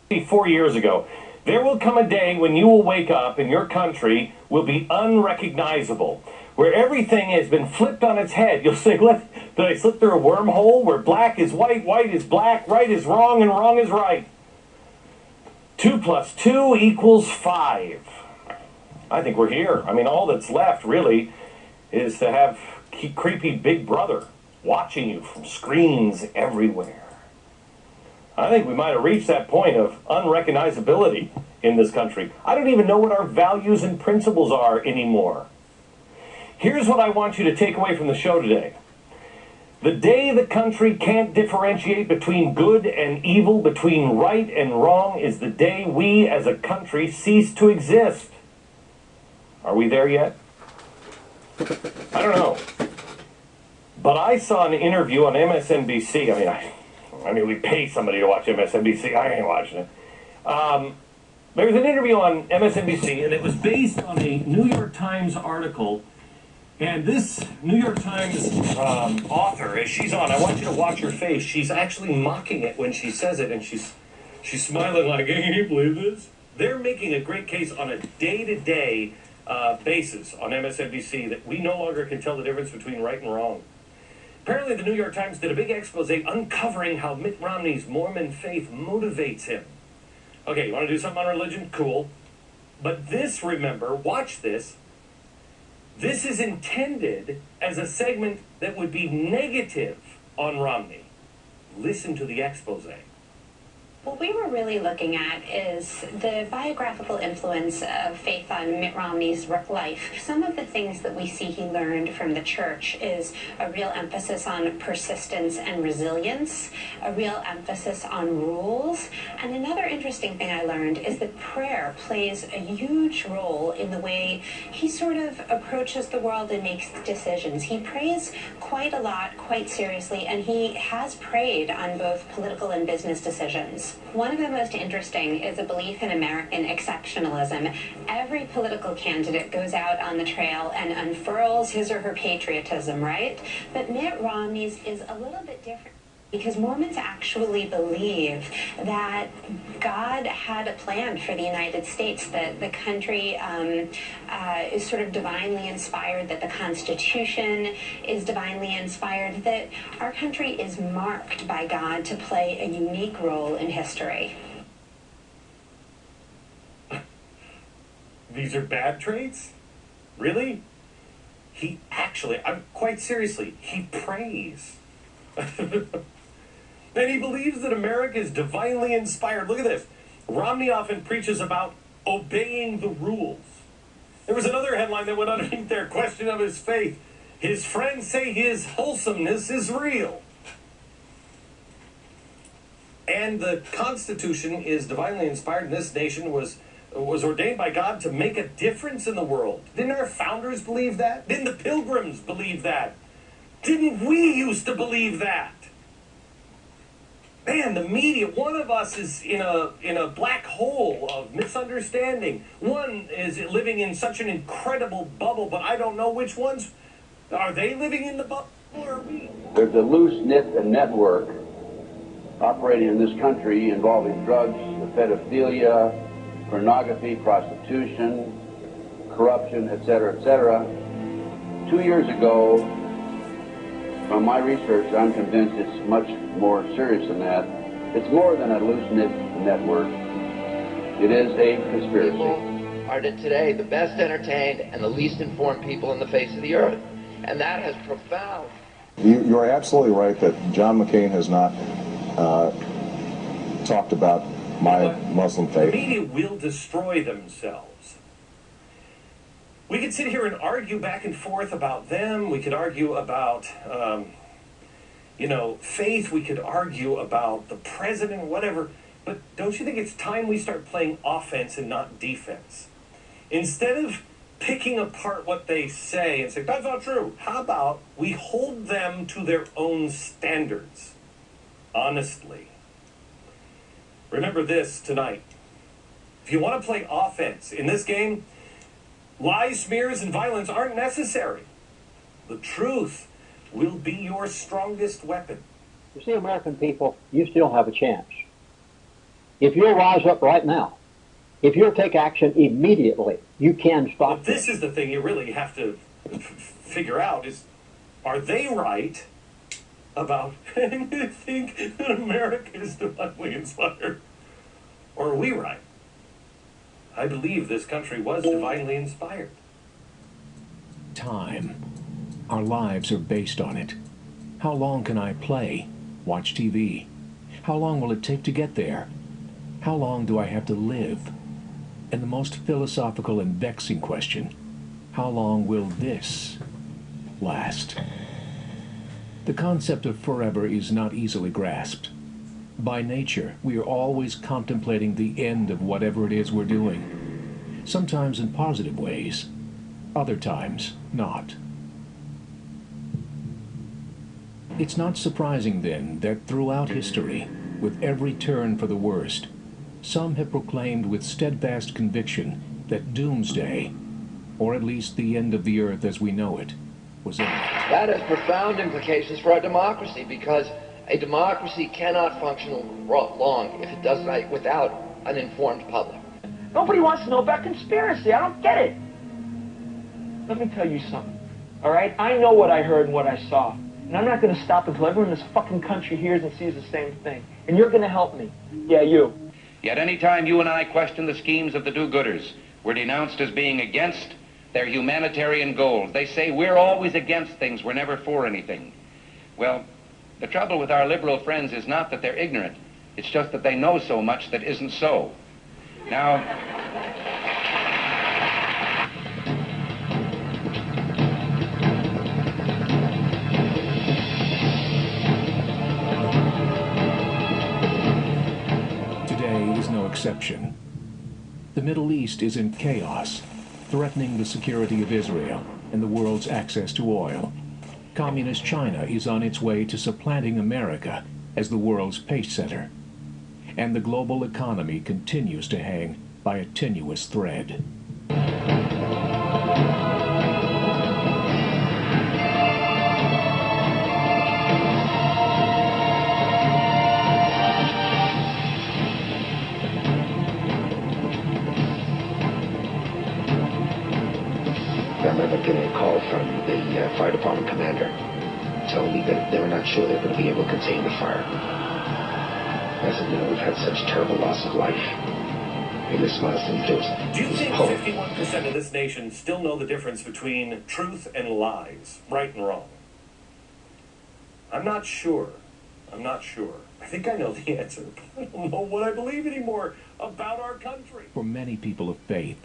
4 years ago. There will come a day when you will wake up and your country will be unrecognizable, where everything has been flipped on its head. You'll say, what? Did I slip through a wormhole where black is white, white is black, right is wrong, and wrong is right? 2 + 2 = 5. I think we're here. I mean, all that's left, really, is to have creepy Big Brother watching you from screens everywhere. I think we might have reached that point of unrecognizability in this country. I don't even know what our values and principles are anymore. Here's what I want you to take away from the show today. The day the country can't differentiate between good and evil, between right and wrong, is the day we as a country cease to exist. Are we there yet? I don't know. But I saw an interview on MSNBC. I mean, we pay somebody to watch MSNBC. I ain't watching it. There was an interview on MSNBC, and it was based on a New York Times article. And this New York Times author, as she's on, I want you to watch her face. She's actually mocking it when she says it, and she's smiling like, can you believe this? They're making a great case on a day-to-day basis on MSNBC that we no longer can tell the difference between right and wrong. Apparently, the New York Times did a big expose uncovering how Mitt Romney's Mormon faith motivates him. Okay, you want to do something on religion? Cool. But this, remember, watch this. This is intended as a segment that would be negative on Romney. Listen to the expose. What we were really looking at is the biographical influence of faith on Mitt Romney's life. Some of the things that we see he learned from the church is a real emphasis on persistence and resilience, a real emphasis on rules, and another interesting thing I learned is that prayer plays a huge role in the way he sort of approaches the world and makes decisions. He prays quite a lot, quite seriously, and he has prayed on both political and business decisions. One of the most interesting is a belief in American exceptionalism. Every political candidate goes out on the trail and unfurls his or her patriotism, right? But Mitt Romney's is a little bit different, because Mormons actually believe that God had a plan for the United States, that the country is sort of divinely inspired, that the Constitution is divinely inspired, that our country is marked by God to play a unique role in history. These are bad traits? Really? He actually, quite seriously, he prays. And he believes that America is divinely inspired. Look at this. Romney often preaches about obeying the rules. There was another headline that went underneath there, question of his faith. His friends say his wholesomeness is real. And the Constitution is divinely inspired, and this nation was ordained by God to make a difference in the world. Didn't our founders believe that? Didn't the Pilgrims believe that? Didn't we used to believe that? Man, the media, one of us is in a black hole of misunderstanding. One is living in such an incredible bubble, but I don't know which ones. Are they living in the bubble, or are we? There's a loose-knit network operating in this country involving drugs, pedophilia, pornography, prostitution, corruption, etc., etc. 2 years ago, from my research, I'm convinced it's much more serious than that. It's more than a loose-knit network. It is a conspiracy. People are today the best entertained and the least informed people on the face of the earth. And that has profound... You're absolutely right that John McCain has not talked about my Muslim faith. The media will destroy themselves. We could sit here and argue back and forth about them. We could argue about, faith. We could argue about the president, whatever. But don't you think it's time we start playing offense and not defense? Instead of picking apart what they say and say, that's not true, how about we hold them to their own standards, honestly? Remember this tonight. If you want to play offense in this game, lies, smears, and violence aren't necessary. The truth will be your strongest weapon. You see, American people, you still have a chance. If you'll rise up right now, if you'll take action immediately, you can stop But this is the thing you really have to figure out is, are they right about think that America is divinely inspired? Or are we right? I believe this country was divinely inspired. Time. Our lives are based on it. How long can I play, watch TV? How long will it take to get there? How long do I have to live? And the most philosophical and vexing question, how long will this last? The concept of forever is not easily grasped. By nature, we are always contemplating the end of whatever it is we're doing, sometimes in positive ways, other times not. It's not surprising, then, that throughout history, with every turn for the worst, some have proclaimed with steadfast conviction that doomsday, or at least the end of the earth as we know it, was imminent. That has profound implications for our democracy, because a democracy cannot function long if it does not without an informed public. Nobody wants to know about conspiracy. I don't get it. Let me tell you something, all right? I know what I heard and what I saw, and I'm not going to stop until everyone in this fucking country hears and sees the same thing. And you're going to help me. Yeah, you. Yet any time you and I question the schemes of the do-gooders, we're denounced as being against their humanitarian goals. They say we're always against things, we're never for anything. Well, the trouble with our liberal friends is not that they're ignorant, it's just that they know so much that isn't so. Now, today is no exception. The Middle East is in chaos, threatening the security of Israel and the world's access to oil. Communist China is on its way to supplanting America as the world's pace setter. And the global economy continues to hang by a tenuous thread. I remember getting a call from the fire department commander telling me that they were not sure they were going to be able to contain the fire. I said, we've had such terrible loss of life in this month. Do you think 51% of this nation still know the difference between truth and lies, right and wrong? I'm not sure. I think I know the answer, but I don't know what I believe anymore about our country. For many people of faith,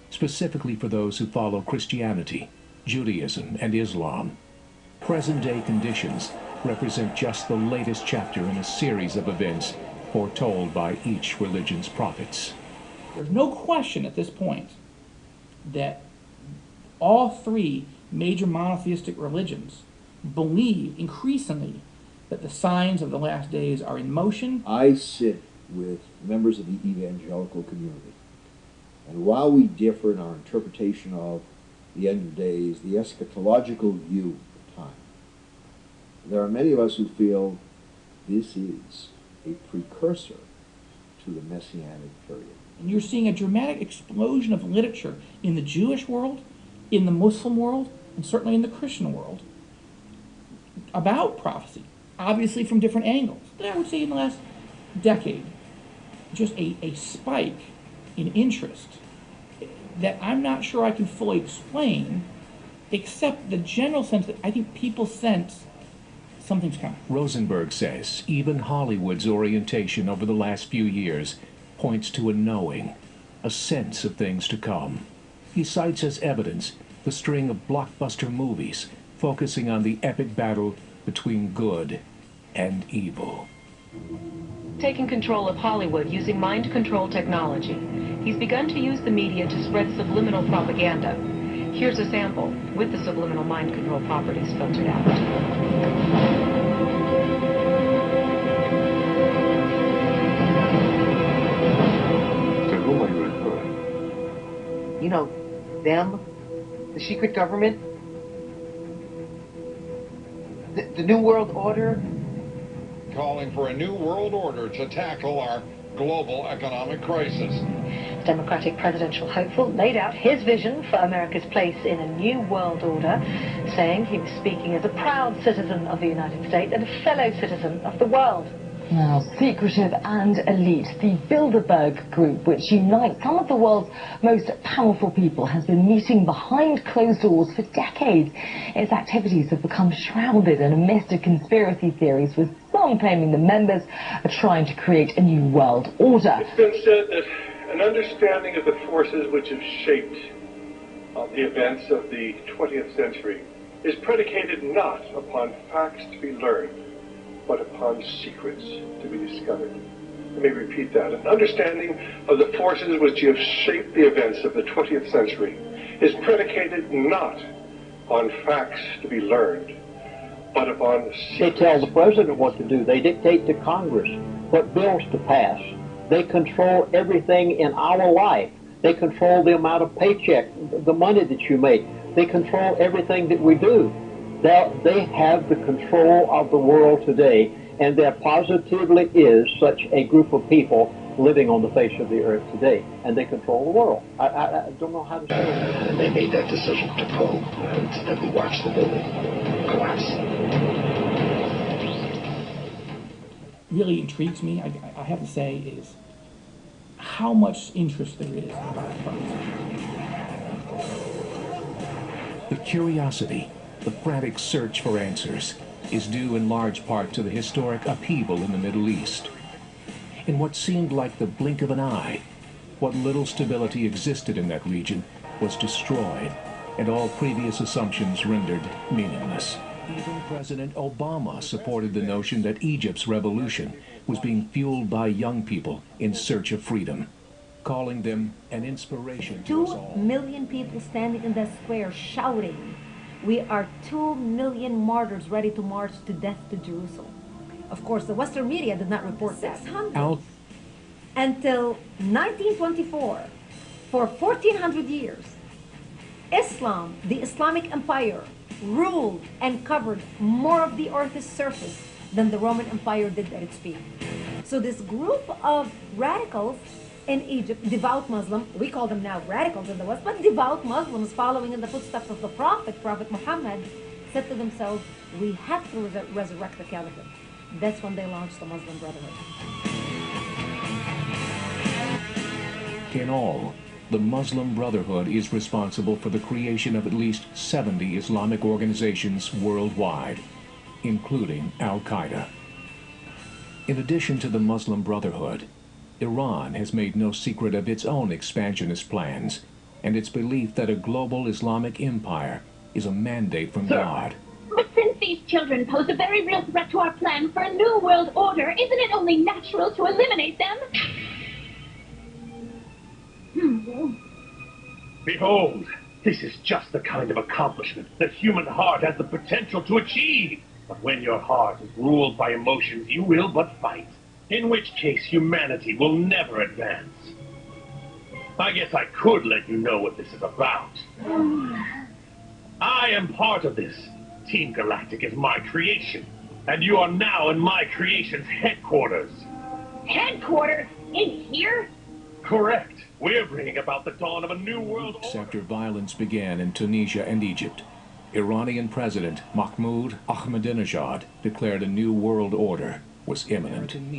specifically for those who follow Christianity, Judaism, and Islam, present-day conditions represent just the latest chapter in a series of events foretold by each religion's prophets. There's no question at this point that all three major monotheistic religions believe increasingly that the signs of the last days are in motion. I sit with members of the evangelical community, and while we differ in our interpretation of the end of days, the eschatological view of time, there are many of us who feel this is a precursor to the Messianic period. And you're seeing a dramatic explosion of literature in the Jewish world, in the Muslim world, and certainly in the Christian world about prophecy, obviously from different angles. But I would say in the last decade, just a spike in interest that I'm not sure I can fully explain, except the general sense that I think people sense something's coming. Rosenberg says even Hollywood's orientation over the last few years points to a knowing, a sense of things to come. He cites as evidence the string of blockbuster movies focusing on the epic battle between good and evil. Taking control of Hollywood using mind control technology. He's begun to use the media to spread subliminal propaganda. Here's a sample with the subliminal mind control properties filtered out. To whom are you referring? You know, them, the secret government, the New World Order. Calling for a new world order to tackle our global economic crisis. Democratic presidential hopeful laid out his vision for America's place in a new world order, saying he was speaking as a proud citizen of the United States and a fellow citizen of the world. Now, secretive and elite, the Bilderberg Group, which unites some of the world's most powerful people, has been meeting behind closed doors for decades. Its activities have become shrouded in a mist of conspiracy theories, with some claiming the members are trying to create a new world order. It's been said that an understanding of the forces which have shaped the events of the 20th century is predicated not upon facts to be learned, but upon secrets to be discovered. Let me repeat that. An understanding of the forces which have shaped the events of the 20th century is predicated not on facts to be learned, but upon secrets. They tell the president what to do. They dictate to Congress what bills to pass. They control everything in our life. They control the amount of paycheck, the money that you make. They control everything that we do. They have the control of the world today, and there positively is such a group of people living on the face of the earth today, and they control the world. I don't know how to say it. And they made that decision to probe, and then we watched the building collapse. Really intrigues me, I have to say, is how much interest there is in bioproposition. The curiosity, the frantic search for answers, is due in large part to the historic upheaval in the Middle East. In what seemed like the blink of an eye, what little stability existed in that region was destroyed, and all previous assumptions rendered meaningless. Even President Obama supported the notion that Egypt's revolution was being fueled by young people in search of freedom, calling them an inspiration to us all. 2 million people standing in the square shouting, "We are 2 million martyrs ready to march to death to Jerusalem." Of course, the Western media did not report that. Until 1924, for 1400 years, Islam, the Islamic Empire, ruled and covered more of the earth's surface than the Roman Empire did at its peak. So this group of radicals in Egypt, devout Muslim, we call them now radicals in the West, but devout Muslims following in the footsteps of the Prophet Muhammad, said to themselves, we have to resurrect the caliphate. That's when they launched the Muslim Brotherhood. In all, the Muslim Brotherhood is responsible for the creation of at least 70 Islamic organizations worldwide, including Al-Qaeda. In addition to the Muslim Brotherhood, Iran has made no secret of its own expansionist plans and its belief that a global Islamic empire is a mandate from God. But since these children pose a very real threat to our plan for a new world order, isn't it only natural to eliminate them? Behold, this is just the kind of accomplishment the human heart has the potential to achieve. But when your heart is ruled by emotions, you will but fight, in which case humanity will never advance. I guess I could let you know what this is about. I am part of this. Team Galactic is my creation, and you are now in my creation's headquarters. Headquarters? In here? Correct. We're bringing about the dawn of a new world order. After violence began in Tunisia and Egypt, Iranian President Mahmoud Ahmadinejad declared a new world order was imminent.